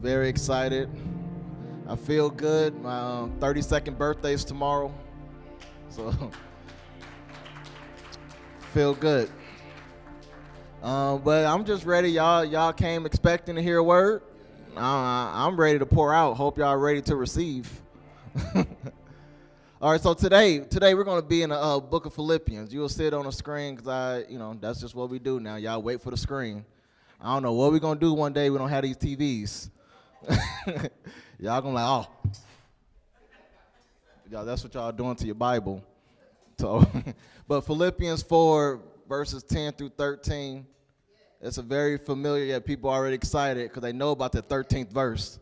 Very excited. I feel good. My 32nd birthday is tomorrow, so feel good. But I'm just ready. Y'all came expecting to hear a word. I'm ready to pour out. Hope y'all ready to receive. All right. So today we're gonna be in the book of Philippians. You'll see it on the screen because that's just what we do now. Y'all wait for the screen. I don't know what we're gonna do one day. We don't have these TVs. Y'all gonna like, oh, y'all, that's what y'all doing to your Bible. So, but Philippians 4 verses 10 through 13, it's a very familiar. Yeah, people are already excited because they know about the 13th verse.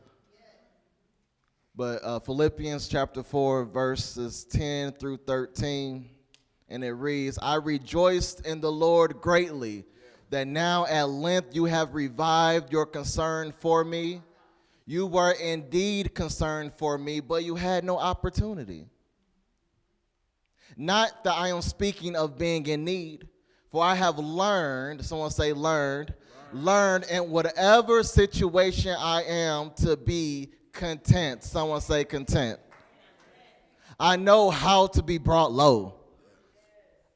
But Philippians chapter 4 verses 10 through 13, and it reads, "I rejoiced in the Lord greatly, that now at length you have revived your concern for me. You were indeed concerned for me, but you had no opportunity. Not that I am speaking of being in need, for I have learned," someone say learned in whatever situation I am to be content. Someone say content. I know how to be brought low.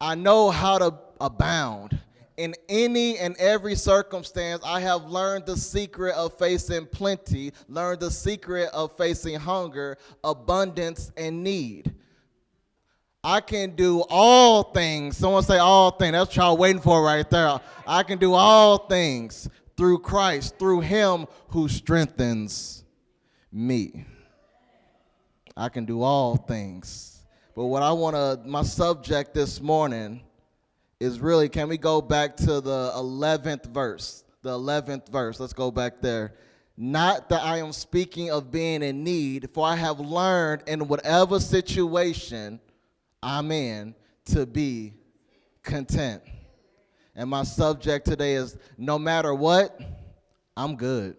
I know how to abound. In any and every circumstance, I have learned the secret of facing plenty, learned the secret of facing hunger, abundance, and need. I can do all things. Someone say all things. That's what y'all waiting for right there. I can do all things through Christ, through him who strengthens me. I can do all things. But what my subject this morning is really, can we go back to the 11th verse? The 11th verse, let's go back there. Not that I am speaking of being in need, for I have learned in whatever situation I'm in to be content. And my subject today is, no matter what, I'm good.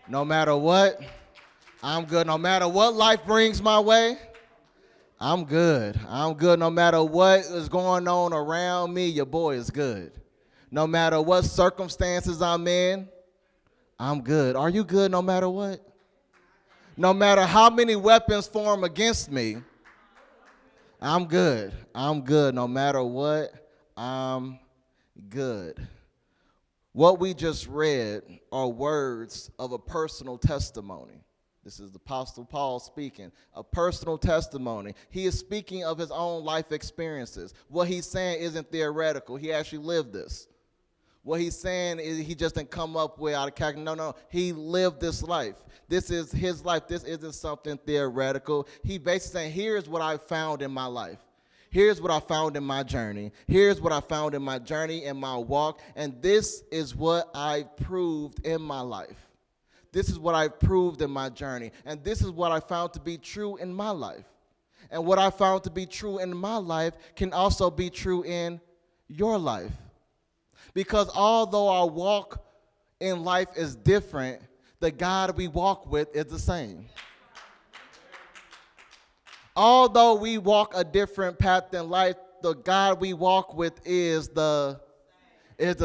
No matter what, I'm good. No matter what life brings my way, I'm good. I'm good no matter what is going on around me. Your boy is good. No matter what circumstances I'm in, I'm good. Are you good no matter what? No matter how many weapons form against me, I'm good. I'm good no matter what. I'm good. What we just read are words of a personal testimony. This is the Apostle Paul speaking, a personal testimony. He is speaking of his own life experiences. What he's saying isn't theoretical. He actually lived this. What he's saying is he just didn't come up with out of calculation. No. He lived this life. This is his life. This isn't something theoretical. He basically saying, here's what I found in my life. Here's what I found in my journey. Here's what I found in my journey and my walk. And this is what I proved in my life. This is what I proved in my journey. And this is what I found to be true in my life. And what I found to be true in my life can also be true in your life. Because although our walk in life is different, the God we walk with is the same. Although we walk a different path in life, the God we walk with is the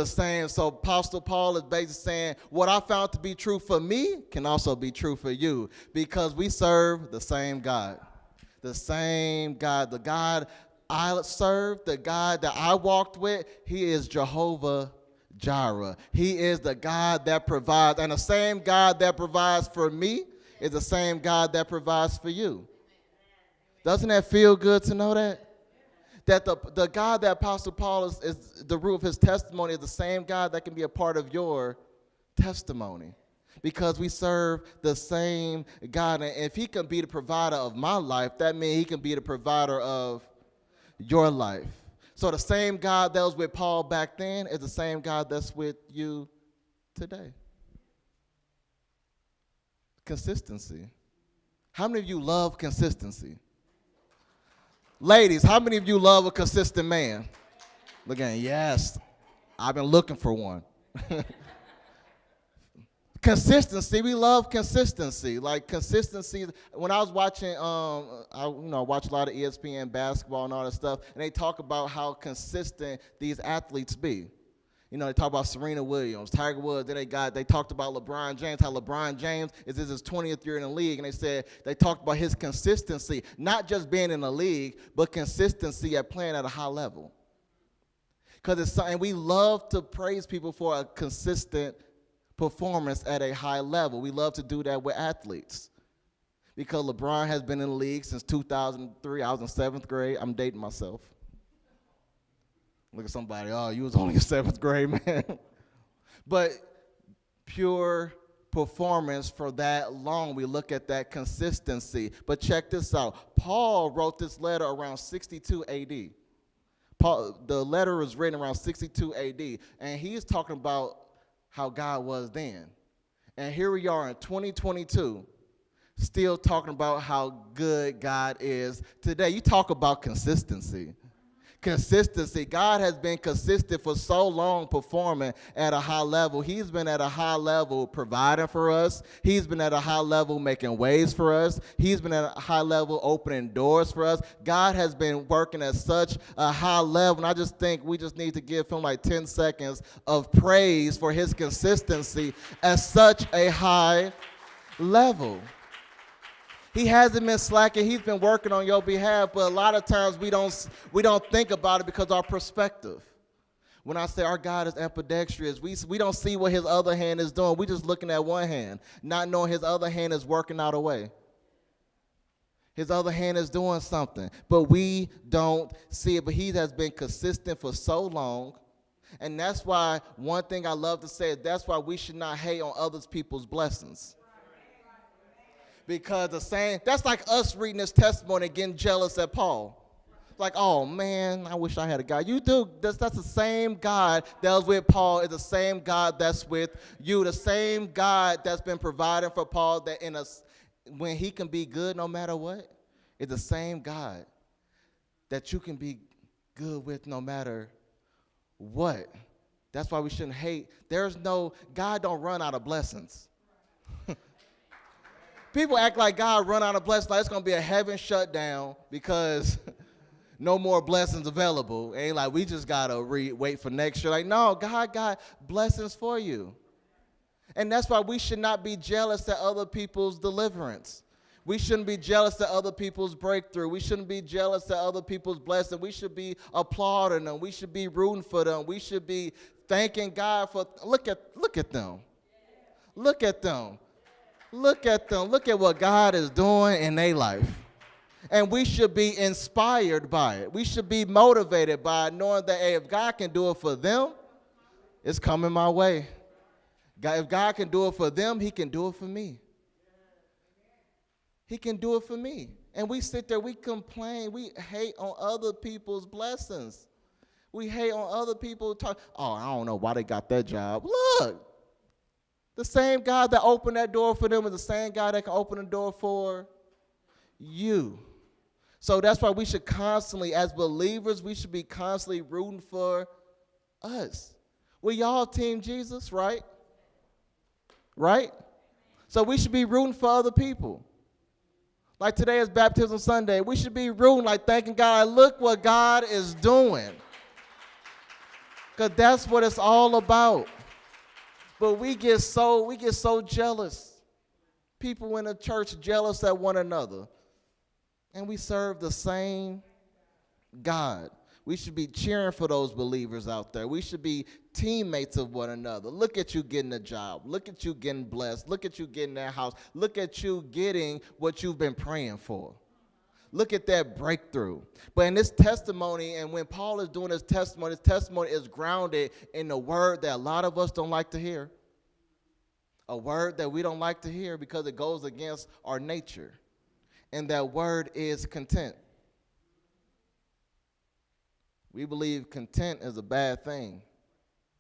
same. So Apostle Paul is basically saying, what I found to be true for me can also be true for you, because we serve the same God. The same God. The God I serve, the God that I walked with, he is Jehovah Jireh. He is the God that provides. And the same God that provides for me is the same God that provides for you. Doesn't that feel good to know that? That the God that Apostle Paul is the root of his testimony is the same God that can be a part of your testimony. Because we serve the same God. And if he can be the provider of my life, that means he can be the provider of your life. So the same God that was with Paul back then is the same God that's with you today. Consistency. How many of you love consistency? Ladies, how many of you love a consistent man? Look at him. Yes, I've been looking for one. Consistency, we love consistency. Like consistency, when I was watching, I watch a lot of ESPN basketball and all that stuff, and they talk about how consistent these athletes be. You know, they talk about Serena Williams, Tiger Woods. Then they talked about LeBron James, how LeBron James is his 20th year in the league. And they talked about his consistency, not just being in the league, but consistency at playing at a high level. Because it's something we love to praise people for a consistent performance at a high level. We love to do that with athletes. Because LeBron has been in the league since 2003. I was in 7th grade. I'm dating myself. Look at somebody, oh, you was only in 7th grade, man. But pure performance for that long, we look at that consistency. But check this out. Paul wrote this letter around 62 AD. The letter was written around 62 AD, and he's talking about how God was then. And here we are in 2022, still talking about how good God is today. You talk about consistency. Consistency. God has been consistent for so long performing at a high level. He's been at a high level providing for us. He's been at a high level making ways for us. He's been at a high level opening doors for us. God has been working at such a high level, and I just think we just need to give him like 10 seconds of praise for his consistency at such a high level. He hasn't been slacking. He's been working on your behalf, but a lot of times we don't think about it because our perspective. When I say our God is ambidextrous, we don't see what his other hand is doing. We're just looking at one hand, not knowing his other hand is working out a way. His other hand is doing something, but we don't see it. But he has been consistent for so long, and that's why one thing I love to say is that's why we should not hate on other people's blessings. Because that's like us reading this testimony and getting jealous at Paul. Like, oh man, I wish I had a God. You do. That's the same God that was with Paul is the same God that's with you. The same God that's been providing for Paul that when he can be good no matter what, is the same God that you can be good with no matter what. That's why we shouldn't hate. God don't run out of blessings. People act like God run out of blessings, like it's going to be a heaven shutdown because no more blessings available. Ain't like we just got to wait for next year. Like, no, God got blessings for you. And that's why we should not be jealous at other people's deliverance. We shouldn't be jealous at other people's breakthrough. We shouldn't be jealous at other people's blessing. We should be applauding them. We should be rooting for them. We should be thanking God for, look at them. Look at them. Look at them. Look at what God is doing in their life. And we should be inspired by it. We should be motivated by it, knowing that, hey, if God can do it for them, it's coming my way. If God can do it for them, he can do it for me. He can do it for me. And we sit there, we complain, we hate on other people's blessings. We hate on other people. Oh, I don't know why they got that job. Look. The same God that opened that door for them is the same God that can open the door for you. So that's why we should constantly, as believers, we should be constantly rooting for us. We y'all team Jesus, right? Right? So we should be rooting for other people. Like today is Baptism Sunday. We should be rooting, like thanking God, look what God is doing. Because that's what it's all about. But we get so jealous. People in the church jealous at one another. And we serve the same God. We should be cheering for those believers out there. We should be teammates of one another. Look at you getting a job. Look at you getting blessed. Look at you getting that house. Look at you getting what you've been praying for. Look at that breakthrough. But in this testimony, and when Paul is doing his testimony is grounded in the word that a lot of us don't like to hear. A word that we don't like to hear because it goes against our nature. And that word is content. We believe content is a bad thing.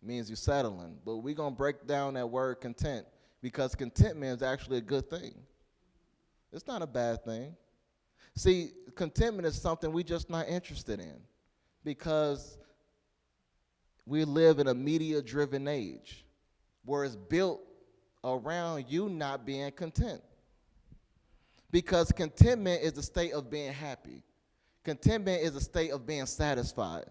It means you're settling. But we're going to break down that word content because contentment is actually a good thing. It's not a bad thing. See, contentment is something we're just not interested in because we live in a media-driven age where it's built around you not being content. Because contentment is the state of being happy. Contentment is a state of being satisfied.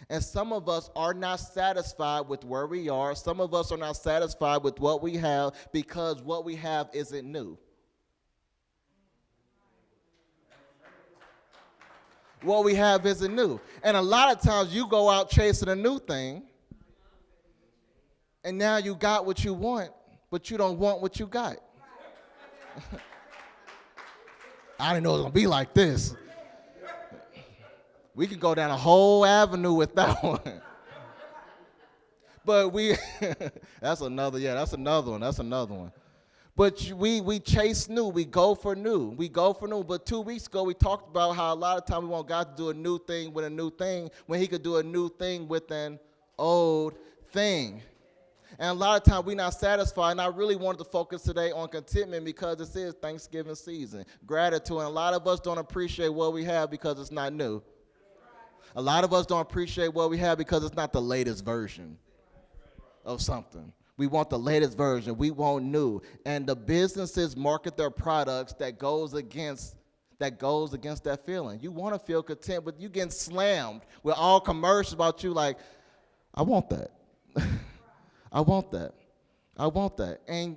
And some of us are not satisfied with where we are. Some of us are not satisfied with what we have because what we have isn't new. What we have isn't new. And a lot of times you go out chasing a new thing, and now you got what you want, but you don't want what you got. I didn't know it was going to be like this. We could go down a whole avenue with that one. But that's another one. But we chase new. We go for new. But 2 weeks ago, we talked about how a lot of times we want God to do a new thing with a new thing when he could do a new thing with an old thing. And a lot of times we're not satisfied. And I really wanted to focus today on contentment because this is Thanksgiving season. Gratitude. And a lot of us don't appreciate what we have because it's not new. A lot of us don't appreciate what we have because it's not the latest version of something. We want the latest version. We want new. And the businesses market their products that goes against that feeling. You want to feel content, but you getting slammed with all commercials about you like, I want that. I want that. I want that. And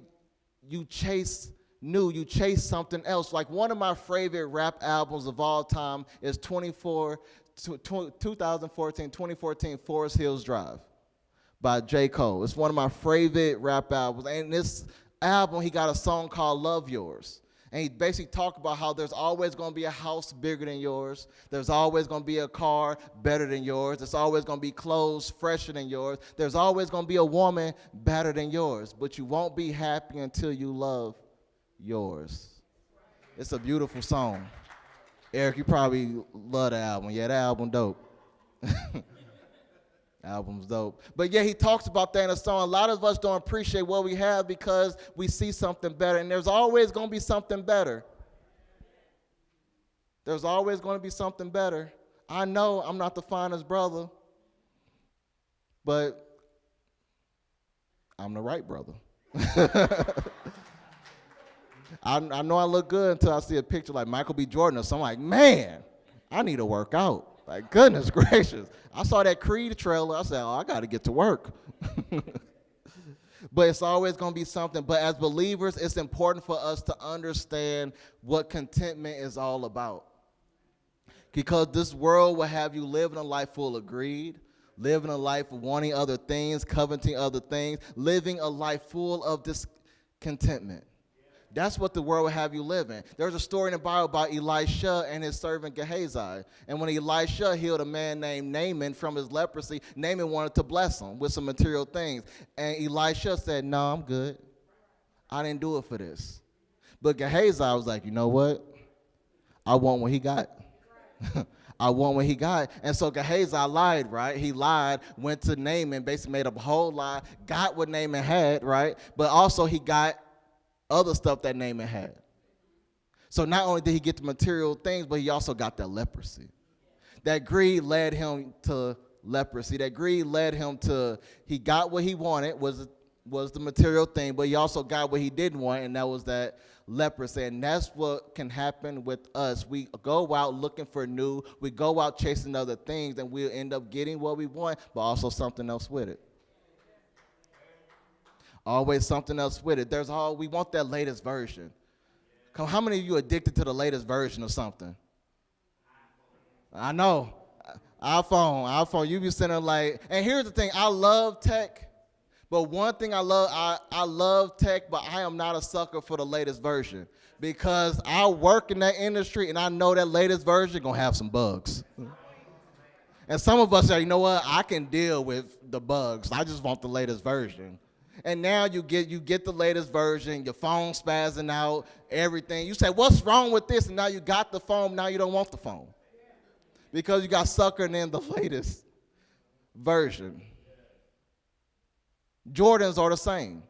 you chase new. You chase something else. Like one of my favorite rap albums of all time is 2014 Forest Hills Drive by J. Cole. It's one of my favorite rap albums. And this album, he got a song called Love Yours. And he basically talked about how there's always going to be a house bigger than yours. There's always going to be a car better than yours. There's always going to be clothes fresher than yours. There's always going to be a woman better than yours. But you won't be happy until you love yours. It's a beautiful song. Eric, you probably love the album. Yeah, that album dope. Album's dope. But yeah, he talks about that in a song. A lot of us don't appreciate what we have because we see something better. And there's always going to be something better. There's always going to be something better. I know I'm not the finest brother, but I'm the right brother. I know I look good until I see a picture like Michael B. Jordan or something like, man, I need to work out. Like, goodness gracious. I saw that Creed trailer. I said, oh, I got to get to work. But it's always going to be something. But as believers, it's important for us to understand what contentment is all about. Because this world will have you living a life full of greed, living a life of wanting other things, coveting other things, living a life full of discontentment. That's what the world will have you live in. There's a story in the Bible about Elisha and his servant Gehazi. And when Elisha healed a man named Naaman from his leprosy, Naaman wanted to bless him with some material things. And Elisha said, no, I'm good. I didn't do it for this. But Gehazi was like, you know what? I want what he got. I want what he got. And so Gehazi lied, right? He lied, went to Naaman, basically made up a whole lie, got what Naaman had, right? But also he got other stuff that Naaman had. So not only did he get the material things, but he also got that leprosy. That greed led him to leprosy. That greed led him to, he got what he wanted, was the material thing, but he also got what he didn't want, and that was that leprosy. And that's what can happen with us. We go out looking for new, we go out chasing other things, and we'll end up getting what we want, but also something else with it. Always something else with it. We want that latest version. How many of you are addicted to the latest version of something? I know. iPhone. You be sitting like, and here's the thing, I love tech, but one thing I love tech, but I am not a sucker for the latest version because I work in that industry and I know that latest version gonna have some bugs. And some of us say, you know what, I can deal with the bugs. I just want the latest version. And now you get the latest version, your phone spazzing out, everything. You say, what's wrong with this? And now you got the phone, now you don't want the phone. Because you got suckered in the latest version. Jordans are the same.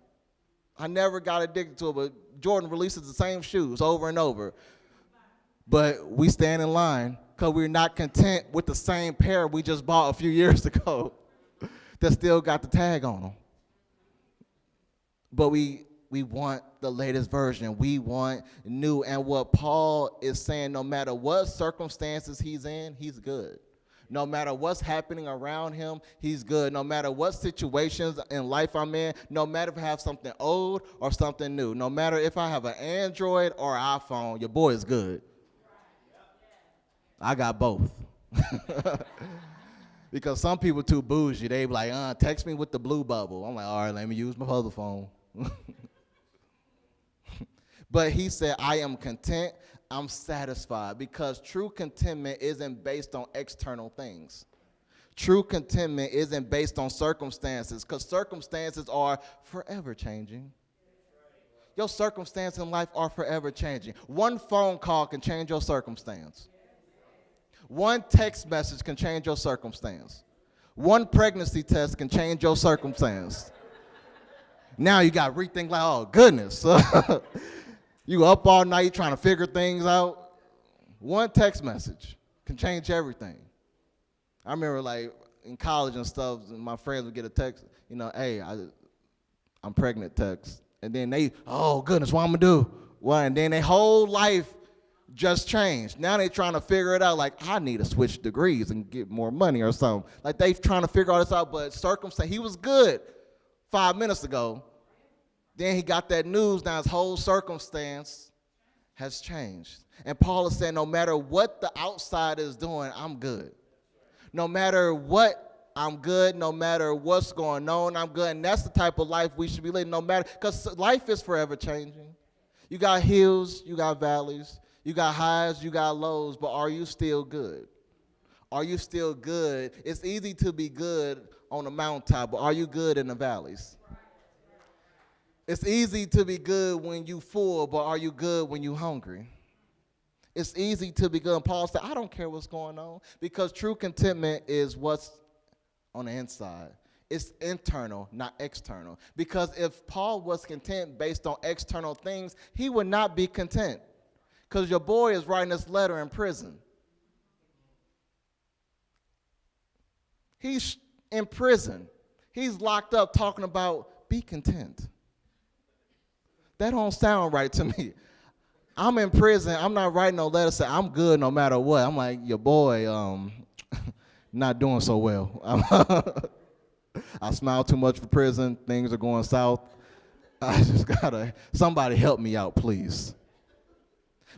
I never got addicted to it, but Jordan releases the same shoes over and over. But we stand in line because we're not content with the same pair we just bought a few years ago that still got the tag on them. But we want the latest version. We want new. And what Paul is saying, no matter what circumstances he's in, he's good. No matter what's happening around him, he's good. No matter what situations in life I'm in, no matter if I have something old or something new, no matter if I have an Android or an iPhone, your boy is good. I got both. Because some people too bougie. They be like, text me with the blue bubble. I'm like, all right, let me use my other phone. But he said, I am content, I'm satisfied, because true contentment isn't based on external things. True contentment isn't based on circumstances, because circumstances are forever changing. Your circumstances in life are forever changing. One phone call can change your circumstance. One text message can change your circumstance. One pregnancy test can change your circumstance. Now you got to rethink like, oh, goodness. You up all night trying to figure things out. One text message can change everything. I remember like in college and stuff, my friends would get a text, hey, I'm pregnant text. And then they, oh goodness, what I'm gonna do? Well, and then their whole life just changed. Now they trying to figure it out like, I need to switch degrees and get more money or something. Like they trying to figure all this out, but circumstance, he was good 5 minutes ago. Then he got that news, now his whole circumstance has changed. And Paul is saying, no matter what the outside is doing, I'm good. No matter what, I'm good. No matter what's going on, I'm good. And that's the type of life we should be living, no matter, because life is forever changing. You got hills, you got valleys, you got highs, you got lows, but are you still good? Are you still good? It's easy to be good on the mountaintop, but are you good in the valleys? It's easy to be good when you full, but are you good when you hungry? It's easy to be good. And Paul said, I don't care what's going on, because true contentment is what's on the inside. It's internal, not external. Because if Paul was content based on external things, he would not be content. Because your boy is writing this letter in prison. He's in prison. He's locked up talking about be content. That don't sound right to me. I'm in prison. I'm not writing no letter saying I'm good no matter what. I'm like, your boy not doing so well. I smile too much for prison. Things are going south. I just somebody help me out, please.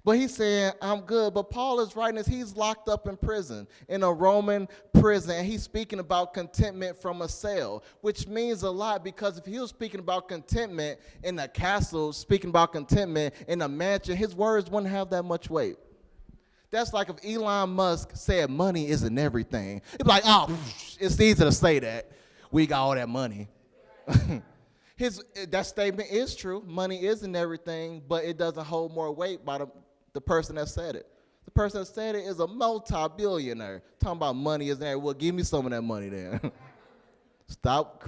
But he's saying, I'm good. But Paul is writing this. He's locked up in prison, in a Roman prison, and he's speaking about contentment from a cell, which means a lot, because if he was speaking about contentment in a castle, speaking about contentment in a mansion, his words wouldn't have that much weight. That's like if Elon Musk said money isn't everything. He'd be like, oh, it's easy to say that. We got all that money. That statement is true. Money isn't everything, but it doesn't hold more weight by the person that said it. The person that said it is a multi-billionaire. Talking about money isn't there. Well, give me some of that money then. Stop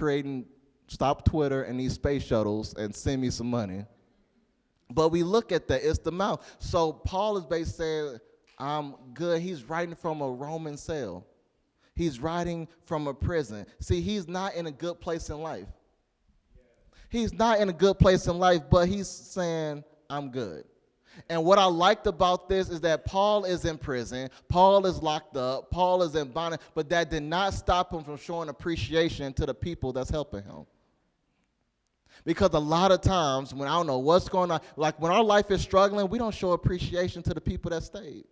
Twitter and these space shuttles and send me some money. But we look at that, it's the mouth. So Paul is basically saying, I'm good. He's writing from a Roman cell. He's writing from a prison. See, he's not in a good place in life. He's not in a good place in life, but he's saying, I'm good. And what I liked about this is that Paul is in prison, Paul is locked up, Paul is in bondage, but that did not stop him from showing appreciation to the people that's helping him. Because a lot of times when I don't know what's going on, like when our life is struggling, we don't show appreciation to the people that stayed.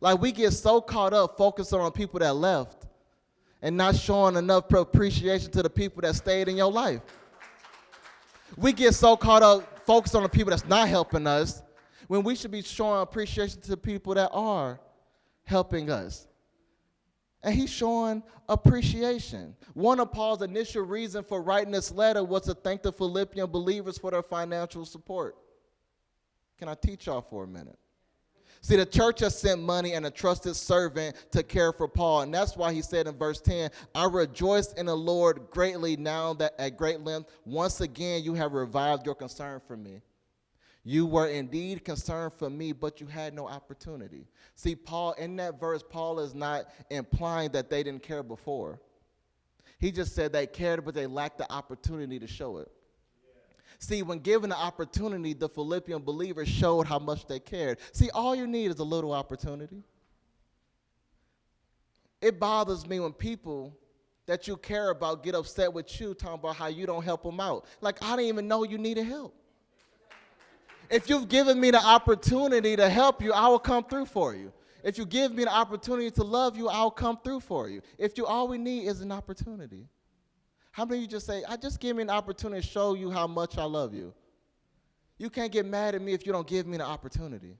Like we get so caught up focusing on people that left and not showing enough appreciation to the people that stayed in your life. We get so caught up focused on the people that's not helping us when we should be showing appreciation to the people that are helping us. And he's showing appreciation. One of Paul's initial reason for writing this letter was to thank the Philippian believers for their financial support. Can I teach y'all for a minute? See, the church has sent money and a trusted servant to care for Paul, and that's why he said in verse 10, I rejoice in the Lord greatly now that at great length, once again you have revived your concern for me. You were indeed concerned for me, but you had no opportunity. See, Paul, in that verse, Paul is not implying that they didn't care before. He just said they cared, but they lacked the opportunity to show it. See, when given the opportunity, the Philippian believers showed how much they cared. See, all you need is a little opportunity. It bothers me when people that you care about get upset with you talking about how you don't help them out. Like, I didn't even know you needed help. If you've given me the opportunity to help you, I will come through for you. If you give me the opportunity to love you, I'll come through for you. If you all we need is an opportunity. How many of you just say, I just give me an opportunity to show you how much I love you? You can't get mad at me if you don't give me the opportunity.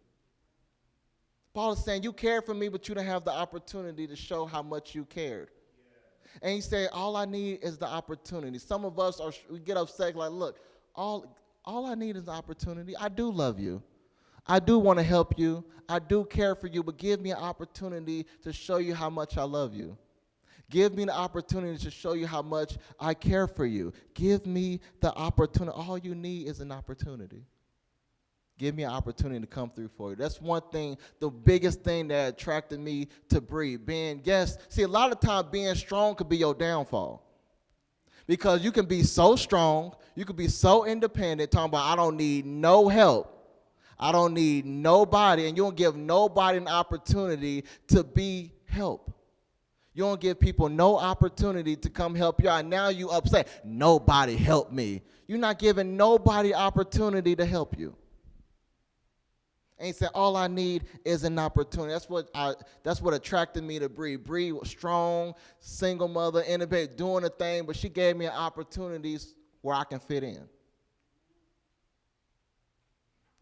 Paul is saying, you cared for me, but you didn't have the opportunity to show how much you cared. Yeah. And he said, all I need is the opportunity. Some of us, we get upset like, look, all I need is the opportunity. I do love you. I do want to help you. I do care for you, but give me an opportunity to show you how much I love you. Give me the opportunity to show you how much I care for you. Give me the opportunity. All you need is an opportunity. Give me an opportunity to come through for you. That's one thing, the biggest thing that attracted me to Bree. See, a lot of times being strong could be your downfall. Because you can be so strong, you can be so independent, talking about I don't need no help. I don't need nobody, and you don't give nobody an opportunity to be help. You don't give people no opportunity to come help you out. And now you upset. Nobody helped me. You're not giving nobody opportunity to help you. And he said, all I need is an opportunity. That's what attracted me to Bree. Bree was strong, single mother, independent, doing the thing, but she gave me opportunities where I can fit in.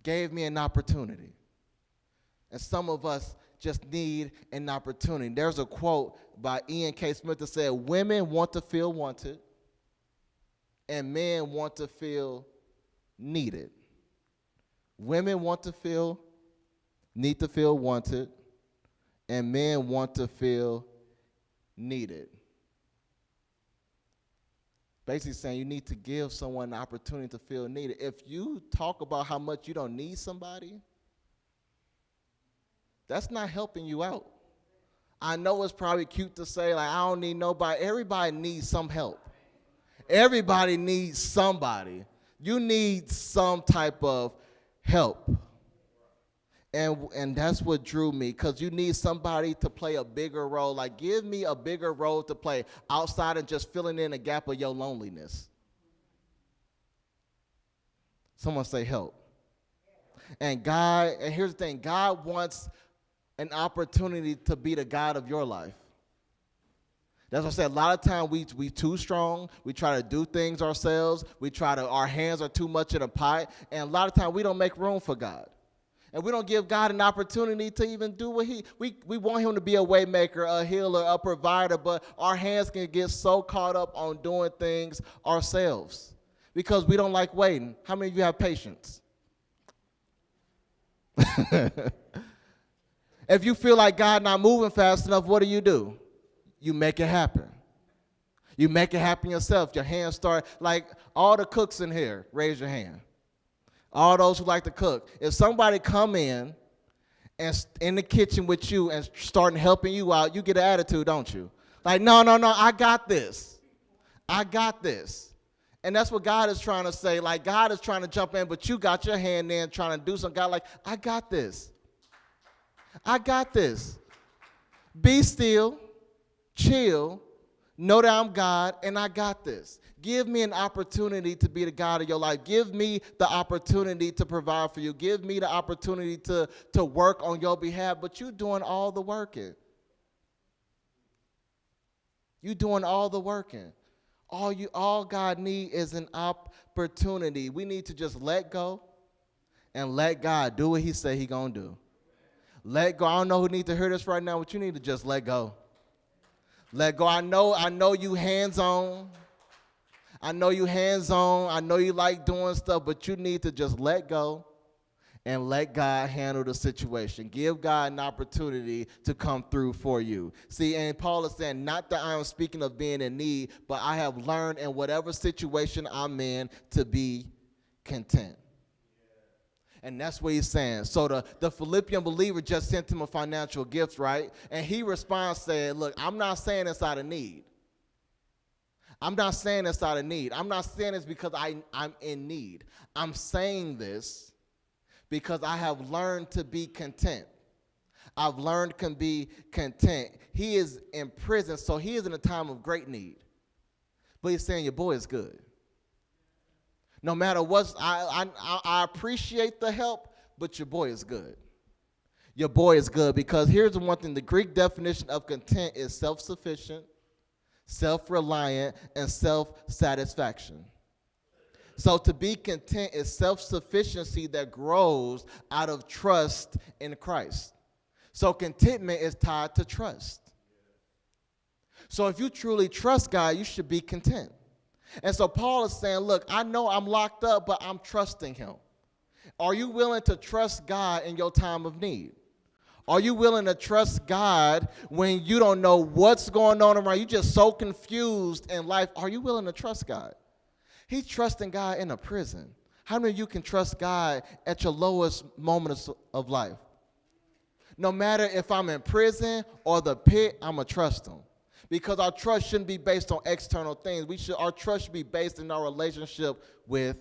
Gave me an opportunity. And some of us just need an opportunity. There's a quote by Ian K. Smith that said, women want to feel wanted, and men want to feel needed. Women need to feel wanted, and men want to feel needed. Basically saying you need to give someone an opportunity to feel needed. If you talk about how much you don't need somebody, that's not helping you out. I know it's probably cute to say, like, I don't need nobody. Everybody needs some help. Everybody needs somebody. You need some type of help. And that's what drew me, because you need somebody to play a bigger role. Like, give me a bigger role to play outside of just filling in a gap of your loneliness. Someone say help. And here's the thing, God wants an opportunity to be the God of your life. That's what I said. A lot of times we too strong. We try to do things ourselves. Our hands are too much in a pie. And a lot of times we don't make room for God. And we don't give God an opportunity to even do what we want him to be a way maker, a healer, a provider, but our hands can get so caught up on doing things ourselves because we don't like waiting. How many of you have patience? If you feel like God not moving fast enough, what do? You make it happen. You make it happen yourself. Your hands start, like all the cooks in here, raise your hand. All those who like to cook. If somebody come in and in the kitchen with you and starting helping you out, you get an attitude, don't you? Like, no, I got this. I got this. And that's what God is trying to say. Like, God is trying to jump in, but you got your hand in trying to do something. God, like, I got this. I got this. Be still, chill, know that I'm God, and I got this. Give me an opportunity to be the God of your life. Give me the opportunity to provide for you. Give me the opportunity to work on your behalf, but you're doing all the working. You're doing all the working. All God needs is an opportunity. We need to just let go and let God do what he said he gonna do. Let go. I don't know who needs to hear this right now, but you need to just let go. Let go. I know you hands-on. I know you hands-on. I know you like doing stuff, but you need to just let go and let God handle the situation. Give God an opportunity to come through for you. See, and Paul is saying, not that I am speaking of being in need, but I have learned in whatever situation I'm in to be content. And that's what he's saying. So the Philippian believer just sent him a financial gift, right? And he responds saying, look, I'm not saying this out of need. I'm not saying this out of need. I'm not saying this because I'm in need. I'm saying this because I have learned to be content. I've learned can be content. He is in prison, so he is in a time of great need. But he's saying your boy is good. No matter what, I appreciate the help, but your boy is good. Your boy is good, because here's the one thing. The Greek definition of content is self-sufficient, self-reliant, and self-satisfaction. So to be content is self-sufficiency that grows out of trust in Christ. So contentment is tied to trust. So if you truly trust God, you should be content. And so Paul is saying, look, I know I'm locked up, but I'm trusting him. Are you willing to trust God in your time of need? Are you willing to trust God when you don't know what's going on around you? You're just so confused in life. Are you willing to trust God? He's trusting God in a prison. How many of you can trust God at your lowest moments of life? No matter if I'm in prison or the pit, I'm going to trust him. Because our trust shouldn't be based on external things. Our trust should be based in our relationship with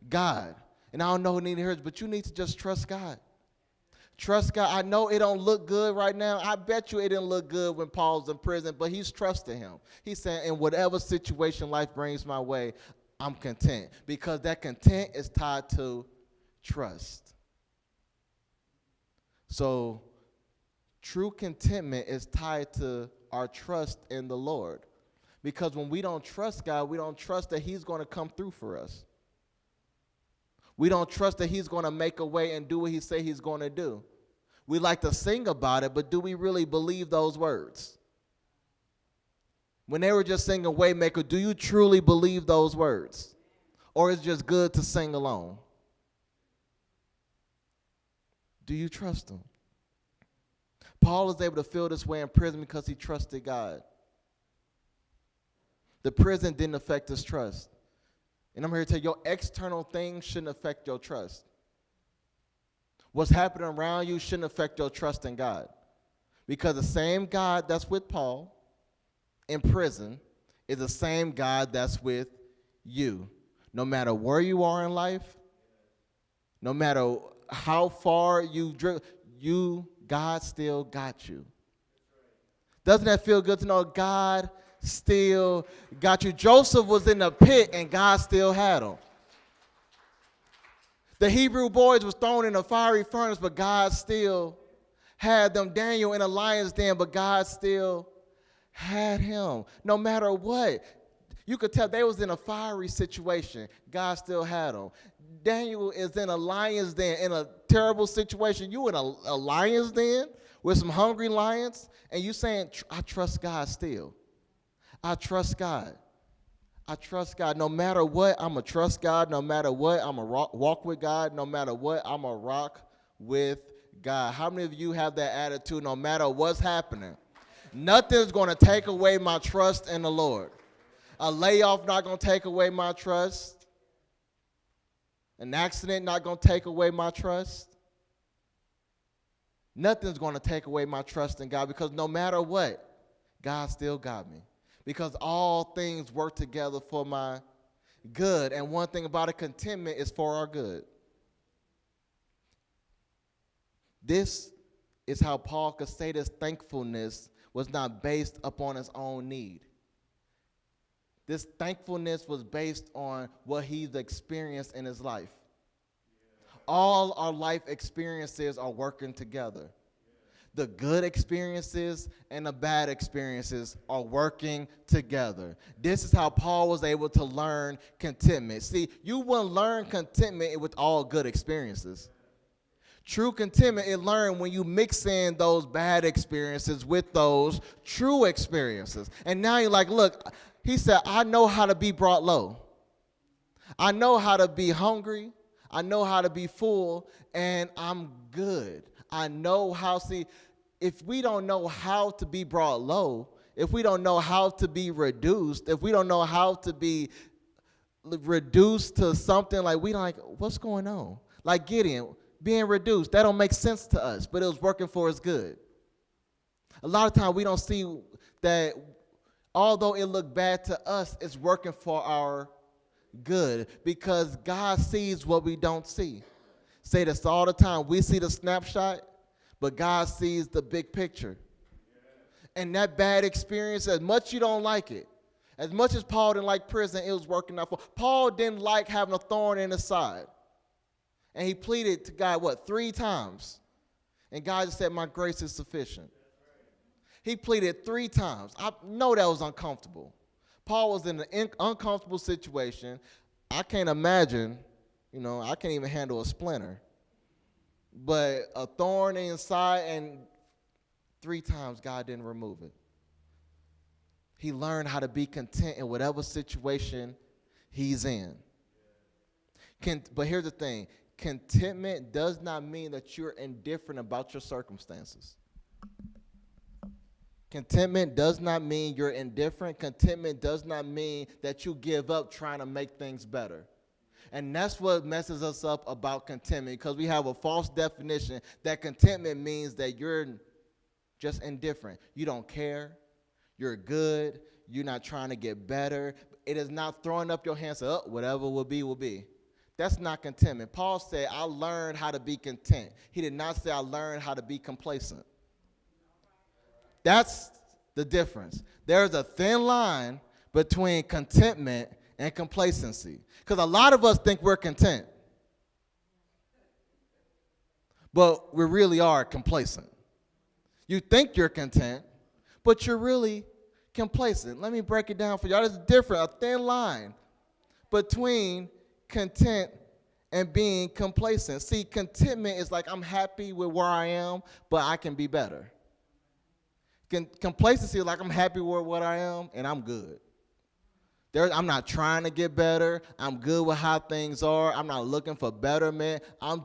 God. And I don't know who needs to hear it, but you need to just trust God. Trust God. I know it don't look good right now. I bet you it didn't look good when Paul's in prison, but he's trusting him. He's saying, in whatever situation life brings my way, I'm content. Because that content is tied to trust. So true contentment is tied to our trust in the Lord. Because when we don't trust God, we don't trust that he's going to come through for us. We don't trust that he's going to make a way and do what he say he's going to do. We like to sing about it, but do we really believe those words? When they were just singing Waymaker, do you truly believe those words? Or is it just good to sing alone? Do you trust him? Paul is able to feel this way in prison because he trusted God. The prison didn't affect his trust. And I'm here to tell you, your external things shouldn't affect your trust. What's happening around you shouldn't affect your trust in God. Because the same God that's with Paul in prison is the same God that's with you. No matter where you are in life, no matter how far God still got you. Doesn't that feel good to know God still got you? Joseph was in the pit and God still had him. The Hebrew boys was thrown in a fiery furnace, but God still had them. Daniel in a lion's den, but God still had him. No matter what, you could tell they was in a fiery situation. God still had them. Daniel is in a lion's den in a terrible situation. You in a lion's den with some hungry lions, and you saying, I trust God still. I trust God. I trust God. No matter what, I'm going to trust God. No matter what, I'm going to walk with God. No matter what, I'm going to rock with God. How many of you have that attitude no matter what's happening? Nothing's going to take away my trust in the Lord. A layoff not going to take away my trust. An accident not going to take away my trust. Nothing's going to take away my trust in God, because no matter what, God still got me. Because all things work together for my good. And one thing about it, contentment is for our good. This is how Paul could say this thankfulness was not based upon his own need. This thankfulness was based on what he's experienced in his life. All our life experiences are working together. The good experiences and the bad experiences are working together. This is how Paul was able to learn contentment. See, you wouldn't learn contentment with all good experiences. True contentment is learned when you mix in those bad experiences with those true experiences. And now you're like, look, he said, I know how to be brought low. I know how to be hungry. I know how to be full, and I'm good. I know how, see, if we don't know how to be brought low, if we don't know how to be reduced, if we don't know how to be reduced to something like we don't like, what's going on? Like Gideon, being reduced, that don't make sense to us, but it was working for his good. A lot of times we don't see that although it looked bad to us, it's working for our good, because God sees what we don't see. Say this all the time. We see the snapshot, But God sees the big picture. And that bad experience, as much you don't like it, as much as Paul didn't like prison, it was working out for Paul didn't like having a thorn in his side. And he pleaded to God, 3 times? And God just said, my grace is sufficient. He pleaded 3 times. I know that was uncomfortable. Paul was in an uncomfortable situation. I can't imagine, I can't even handle a splinter. But a thorn inside, and 3 times God didn't remove it. He learned how to be content in whatever situation he's in. But here's the thing. Contentment does not mean that you're indifferent about your circumstances. Contentment does not mean you're indifferent. Contentment does not mean that you give up trying to make things better. And that's what messes us up about contentment, because we have a false definition that contentment means that you're just indifferent. You don't care. You're good. You're not trying to get better. It is not throwing up your hands, whatever will be, will be. That's not contentment. Paul said, I learned how to be content. He did not say I learned how to be complacent. That's the difference. There's a thin line between contentment and complacency. Because a lot of us think we're content, but we really are complacent. You think you're content, but you're really complacent. Let me break it down for y'all. There's a thin line between content and being complacent. See, contentment is like I'm happy with where I am, but I can be better. Complacency is like I'm happy with what I am, and I'm good. I'm not trying to get better. I'm good with how things are. I'm not looking for betterment. I'm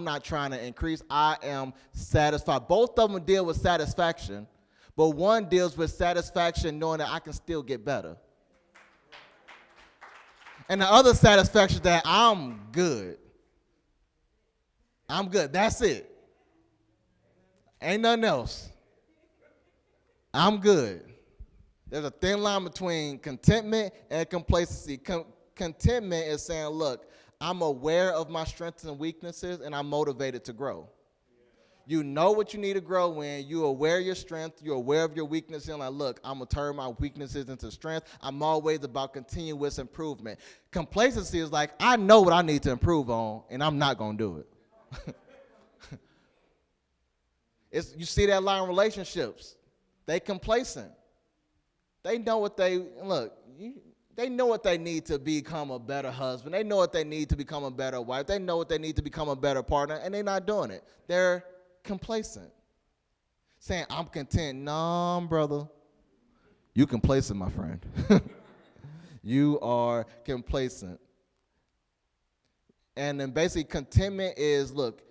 not trying to increase. I am satisfied. Both of them deal with satisfaction, but one deals with satisfaction knowing that I can still get better. And the other satisfaction that I'm good. I'm good. That's it. Ain't nothing else. I'm good. There's a thin line between contentment and complacency. Contentment is saying, look, I'm aware of my strengths and weaknesses, and I'm motivated to grow. You know what you need to grow in. You're aware of your strength. You're aware of your weaknesses. And like, look, I'm going to turn my weaknesses into strength. I'm always about continuous improvement. Complacency is like, I know what I need to improve on, and I'm not going to do it. You see that a lot in relationships. They complacent. They know what they know what they need to become a better husband. They know what they need to become a better wife. They know what they need to become a better partner, and they're not doing it. They're complacent. Saying, I'm content. No, brother. You complacent, my friend. You are complacent. And then basically contentment is, look,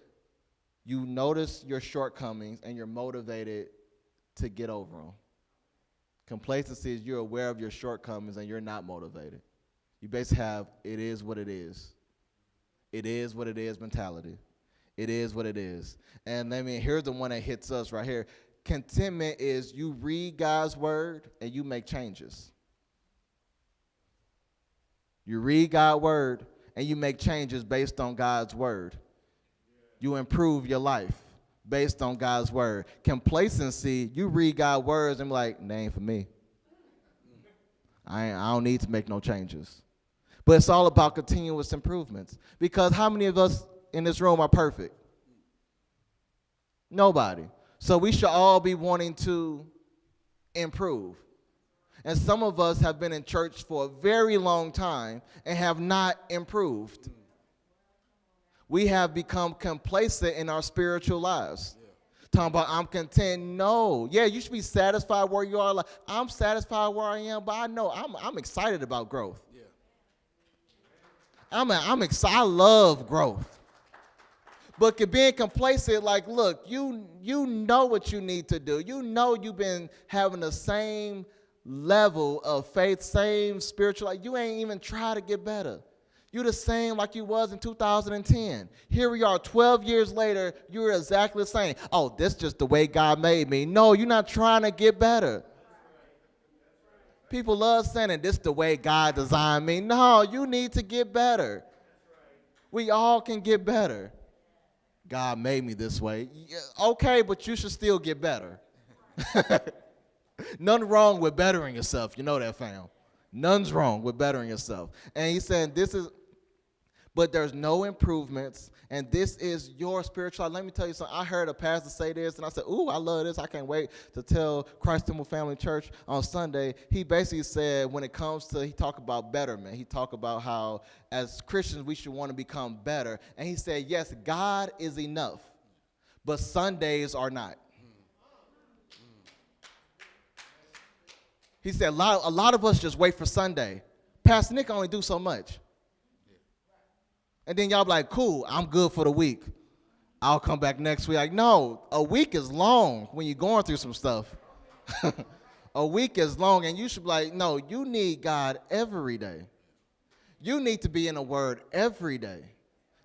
you notice your shortcomings and you're motivated to get over them. Complacency is you're aware of your shortcomings and you're not motivated. You basically have, it is what it is. It is what it is mentality. It is what it is. And here's the one that hits us right here. Contentment is you read God's word and you make changes. You read God's word and you make changes based on God's word. You improve your life based on God's word. Complacency, you read God's words and be like, that ain't for me. I don't need to make no changes. But it's all about continuous improvements. Because how many of us in this room are perfect? Nobody. So we should all be wanting to improve. And some of us have been in church for a very long time and have not improved. We have become complacent in our spiritual lives. Yeah. Talking about I'm content. No. Yeah, you should be satisfied where you are. Like, I'm satisfied where I am, but I know I'm excited about growth. Yeah. I'm excited. I love growth. But being complacent, like, look, you know what you need to do. You know you've been having the same level of faith, same spiritual life. You ain't even try to get better. You're the same like you was in 2010. Here we are 12 years later, you're exactly the same. Oh, this is just the way God made me. No, you're not trying to get better. People love saying this is the way God designed me. No, you need to get better. We all can get better. God made me this way. Yeah, okay, but you should still get better. Nothing wrong with bettering yourself. You know that, fam. None's wrong with bettering yourself. And he's saying but there's no improvements, and this is your spiritual life. Let me tell you something. I heard a pastor say this, and I said, ooh, I love this. I can't wait to tell Christ Temple Family Church on Sunday. He basically said when it comes to, he talked about betterment. He talked about how as Christians we should want to become better. And he said, yes, God is enough, but Sundays are not. He said a lot of us just wait for Sunday. Pastor Nick only do so much. And then y'all be like, cool, I'm good for the week. I'll come back next week. Like, no, a week is long when you're going through some stuff. A week is long, and you should be like, no, you need God every day. You need to be in the Word every day,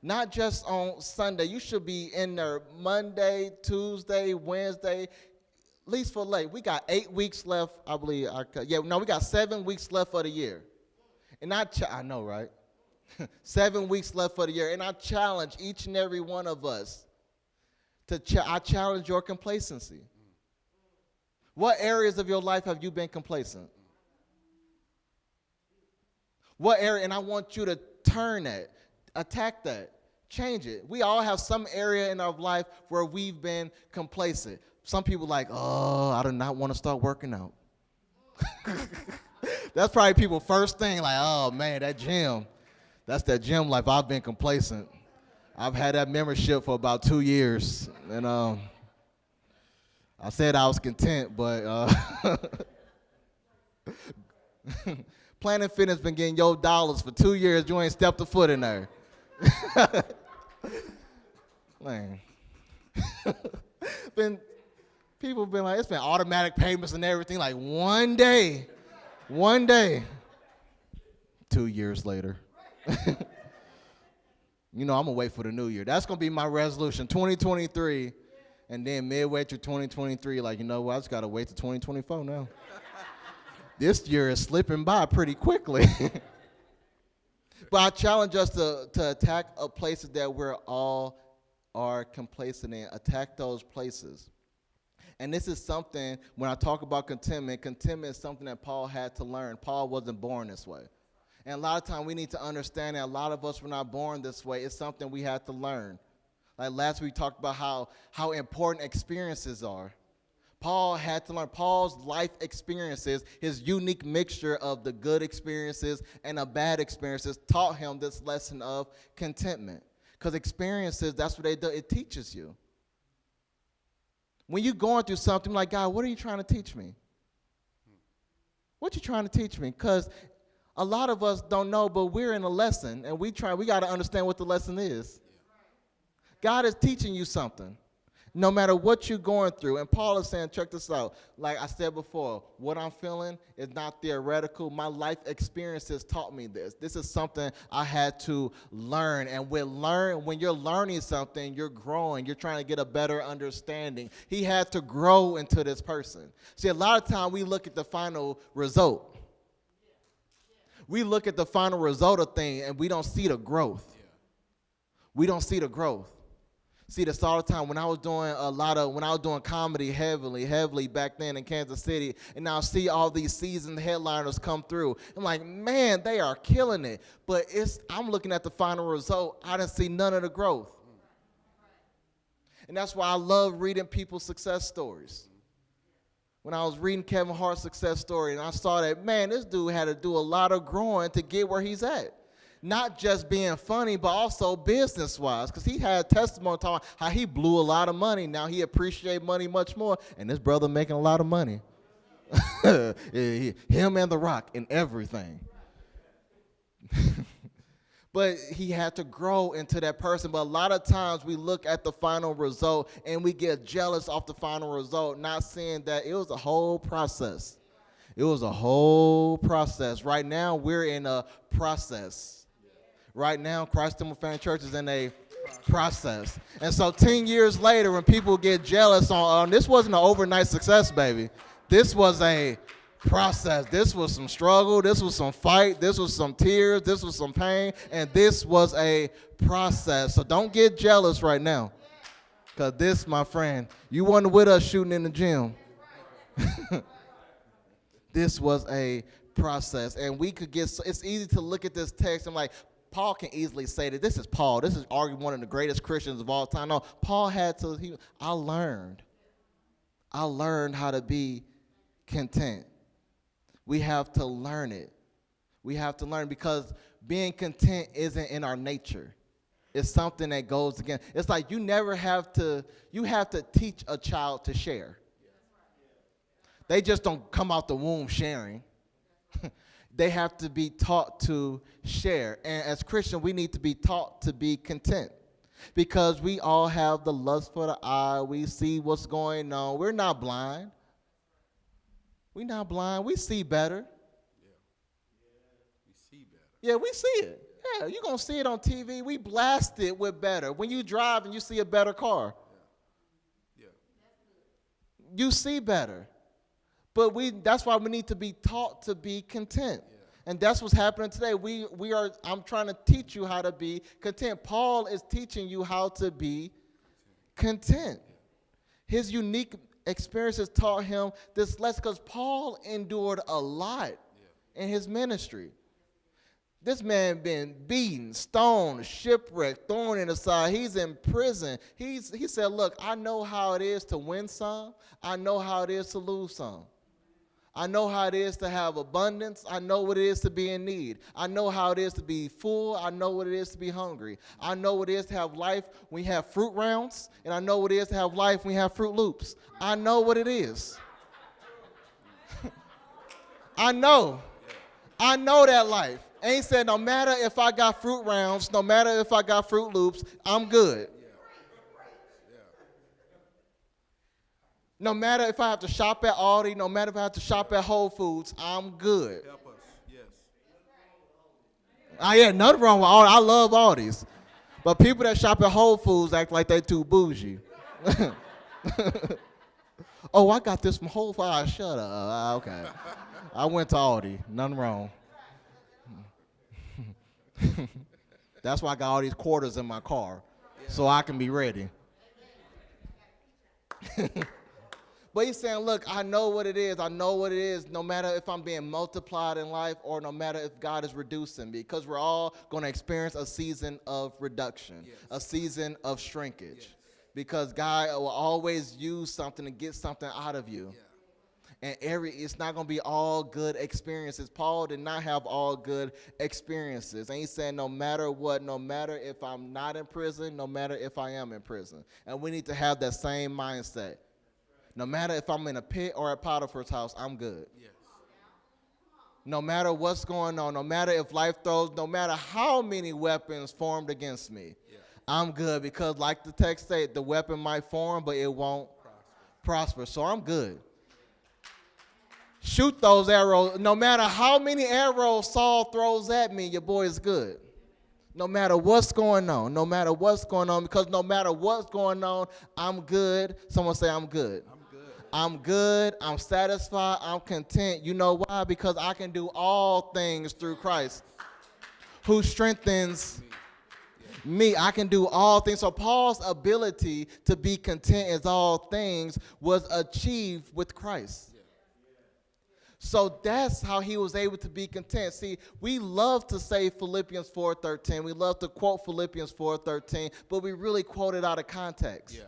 not just on Sunday. You should be in there Monday, Tuesday, Wednesday, at least for late. We got 8 weeks left, I believe. We got 7 weeks left for the year. And I know, right? 7 weeks left for the year, and I challenge each and every one of us I challenge your complacency. What areas of your life have you been complacent? What area? And I want you to turn that, attack that, change it. We all have some area in our life where we've been complacent. Some people like, oh, I do not want to start working out. That's probably people's first thing, like, oh man, that gym. That's that gym life. I've been complacent. I've had that membership for about 2 years. And I said I was content, but Planet Fitness been getting your dollars for 2 years. You ain't stepped a foot in there. Man. People been like, it's been automatic payments and everything. Like one day, 2 years later. I'm going to wait for the new year. That's going to be my resolution, 2023. And then midway through 2023, like, you know what, I just got to wait till 2024 now. This year is slipping by pretty quickly. But I challenge us to attack places that we're all are complacent in. Attack those places. And this is something, when I talk about contentment is something that Paul had to learn. Paul wasn't born this way. And a lot of times we need to understand that a lot of us were not born this way. It's something we had to learn. Like last week we talked about how important experiences are. Paul had to learn. Paul's life experiences, his unique mixture of the good experiences and the bad experiences taught him this lesson of contentment. Because experiences, that's what they do. It teaches you. When you're going through something like, God, what are you trying to teach me? What you trying to teach me? Because a lot of us don't know, but we're in a lesson, and we got to understand what the lesson is. God is teaching you something, no matter what you're going through. And Paul is saying, check this out. Like I said before, what I'm feeling is not theoretical. My life experiences taught me this. This is something I had to learn. And when you're learning something, you're growing. You're trying to get a better understanding. He had to grow into this person. See, a lot of time we look at the final result. We look at the final result of things and we don't see the growth. We don't see the growth. See this all the time. When I was doing comedy heavily back then in Kansas City, and now I see all these seasoned headliners come through. I'm like, man, they are killing it. But I'm looking at the final result. I didn't see none of the growth. And that's why I love reading people's success stories. When I was reading Kevin Hart's success story, and I saw that, man, this dude had to do a lot of growing to get where he's at. Not just being funny, but also business-wise, because he had testimony talking how he blew a lot of money. Now he appreciates money much more, and this brother making a lot of money. Him and The Rock and everything. But he had to grow into that person. But a lot of times we look at the final result and we get jealous off the final result, not seeing that it was a whole process. It was a whole process. Right now, we're in a process. Right now, Christ Temple Family Church is in a process. And so 10 years later, when people get jealous on this wasn't an overnight success, baby. This was a process. This was some struggle. This was some fight. This was some tears. This was some pain. And this was a process. So don't get jealous right now. Because this, my friend, you weren't with us shooting in the gym. This was a process. And we could get, it's easy to look at this text and like, Paul can easily say that this is Paul. This is arguably one of the greatest Christians of all time. No, Paul had to, I learned how to be content. We have to learn it. We have to learn because being content isn't in our nature. It's something that goes against. It's like you have to teach a child to share. They just don't come out the womb sharing. They have to be taught to share. And as Christians, we need to be taught to be content. Because we all have the lust for the eye. We see what's going on. We're not blind. We're not blind. We see better. We see better. Yeah, we see it. Yeah, you're going to see it on TV. We blast it with better. When you drive and you see a better car, you see better. But that's why we need to be taught to be content. Yeah. And that's what's happening today. I'm trying to teach you how to be content. Paul is teaching you how to be content. His unique experiences taught him this lesson because Paul endured a lot in his ministry. This man been beaten, stoned, shipwrecked, thrown in the side. He's in prison. He said, look, I know how it is to win some. I know how it is to lose some. I know how it is to have abundance. I know what it is to be in need. I know how it is to be full. I know what it is to be hungry. I know what it is to have life when you have fruit rounds, and I know what it is to have life when you have Fruit Loops. I know what it is. I know that life. And he said, no matter if I got fruit rounds, no matter if I got Fruit Loops, I'm good. No matter if I have to shop at Aldi, no matter if I have to shop at Whole Foods, I'm good. Help us, yes. Yeah, nothing wrong with Aldi. I love Aldi's. But people that shop at Whole Foods act like they too bougie. Oh, I got this from Whole Foods. Shut up. Okay. I went to Aldi. Nothing wrong. That's why I got all these quarters in my car, so I can be ready. But he's saying, look, I know what it is. I know what it is, no matter if I'm being multiplied in life or no matter if God is reducing me, because we're all going to experience a season of reduction, a season of shrinkage, because God will always use something to get something out of you. And it's not going to be all good experiences. Paul did not have all good experiences. And he's saying no matter what, no matter if I'm not in prison, no matter if I am in prison. And we need to have that same mindset. No matter if I'm in a pit or at Potiphar's house, I'm good. Yes. No matter what's going on, no matter if life throws, no matter how many weapons formed against me, I'm good. Because like the text said, the weapon might form, but it won't prosper. So I'm good. Shoot those arrows. No matter how many arrows Saul throws at me, your boy is good. No matter what's going on. No matter what's going on. Because no matter what's going on, I'm good. Someone say I'm good. I'm good. I'm good. I'm satisfied. I'm content. You know why? Because I can do all things through Christ who strengthens me. I can do all things. So Paul's ability to be content as all things was achieved with Christ. So that's how he was able to be content. See, we love to say Philippians 4:13. We love to quote Philippians 4:13, but we really quote it out of context. Yeah.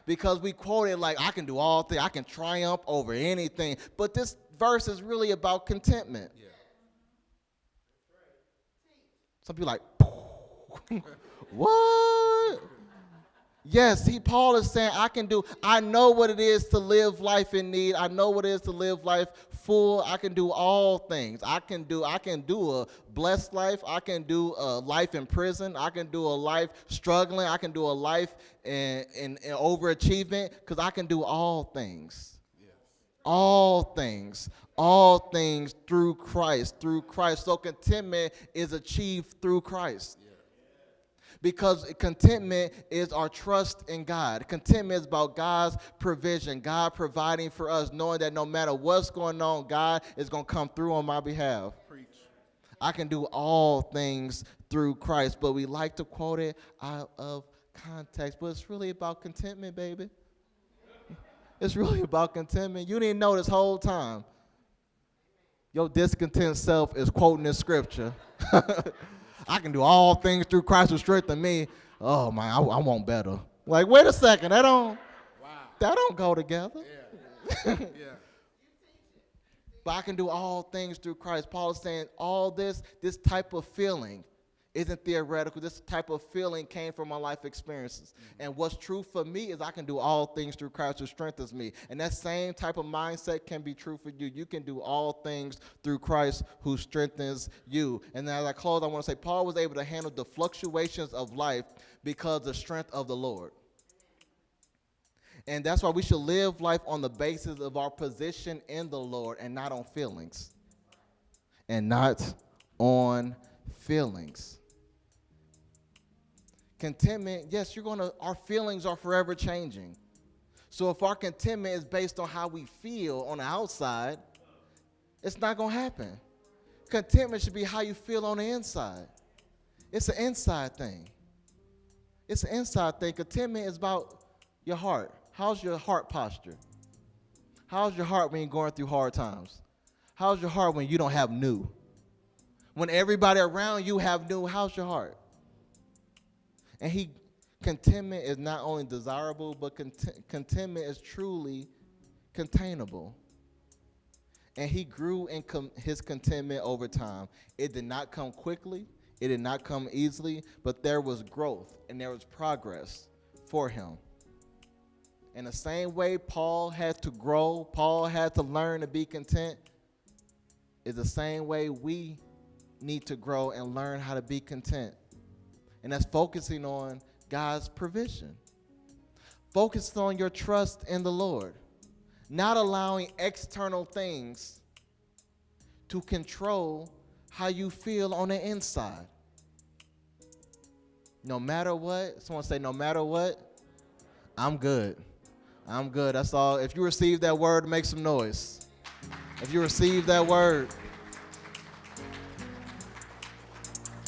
Because we quote it like, I can do all things. I can triumph over anything. But this verse is really about contentment. Yeah. Some people are like, what? Yes, Paul is saying, I know what it is to live life in need. I know what it is to live life full. I can do all things. I can do a blessed life. I can do a life in prison. I can do a life struggling. I can do a life in overachievement, because I can do all things. Yes. All things through Christ, So contentment is achieved through Christ. Because contentment is our trust in God. Contentment is about God's provision, God providing for us, knowing that no matter what's going on, God is going to come through on my behalf. Preach. I can do all things through Christ, but we like to quote it out of context, but it's really about contentment, baby. It's really about contentment. You didn't know this whole time. Your discontent self is quoting this scripture. I can do all things through Christ who strengthens me. Oh man, I want better. Like, wait a second, that don't go together. Yeah. But I can do all things through Christ. Paul is saying all this type of feeling isn't theoretical. This type of feeling came from my life experiences. And what's true for me is I can do all things through Christ who strengthens me. And that same type of mindset can be true for you. You can do all things through Christ who strengthens you. And as I close, I want to say Paul was able to handle the fluctuations of life because of the strength of the Lord. And that's why we should live life on the basis of our position in the Lord and not on feelings. And not on feelings. Contentment, yes, our feelings are forever changing. So if our contentment is based on how we feel on the outside, it's not going to happen. Contentment should be how you feel on the inside. It's an inside thing. It's an inside thing. Contentment is about your heart. How's your heart posture? How's your heart when you're going through hard times? How's your heart when you don't have new? When everybody around you have new, how's your heart? And contentment is not only desirable, but contentment is truly containable. And he grew in his contentment over time. It did not come quickly. It did not come easily, but there was growth and there was progress for him. In the same way Paul had to grow, Paul had to learn to be content, is the same way we need to grow and learn how to be content. And that's focusing on God's provision. Focus on your trust in the Lord. Not allowing external things to control how you feel on the inside. No matter what, someone say, no matter what, I'm good. I'm good. That's all. If you receive that word, make some noise. If you receive that word,